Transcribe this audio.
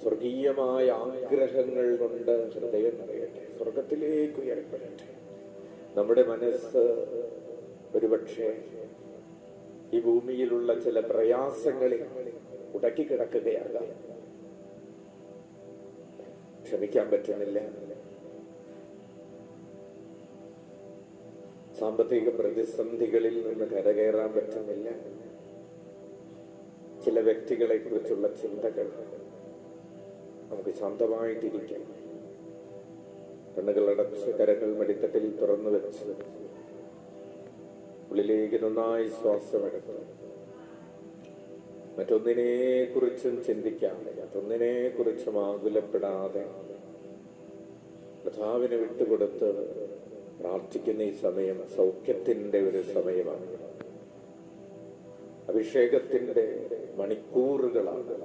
സ്വർഗീയമായ ആഗ്രഹങ്ങൾ കൊണ്ട് ഹൃദയം നിറയട്ടെ, സ്വർഗത്തിലേക്ക് ഉയരപ്പെടട്ടെ. നമ്മുടെ മനസ്സ് ഒരുപക്ഷെ ഈ ഭൂമിയിലുള്ള ചില പ്രയാസങ്ങളിൽ ഉടക്കിക്കിടക്കുകയാകാം. ക്ഷമിക്കാൻ പറ്റുന്നില്ല, സാമ്പത്തിക പ്രതിസന്ധികളിൽ നിന്ന് കരകയറാൻ പറ്റുന്നില്ല, ചില വ്യക്തികളെ കുറിച്ചുള്ള ചിന്തകൾ. നമുക്ക് ശാന്തമായിട്ടിരിക്കാം, കണ്ണുകളടച്ച് കരങ്ങൾ മടിത്തട്ടിൽ തുറന്നു വെച്ച് ഉള്ളിലേക്ക് നന്നായി ശ്വാസമെടുത്ത് മറ്റൊന്നിനെ കുറിച്ചും ചിന്തിക്കാതെ, മറ്റൊന്നിനെ കുറിച്ചും ആകുലപ്പെടാതെ കർത്താവിനെ വിട്ടുകൊടുത്ത് പ്രാർത്ഥിക്കുന്ന ഈ സമയം സൗഖ്യത്തിന്റെ ഒരു സമയമാണ്, അഭിഷേകത്തിന്റെ മണിക്കൂറുകളാണ്.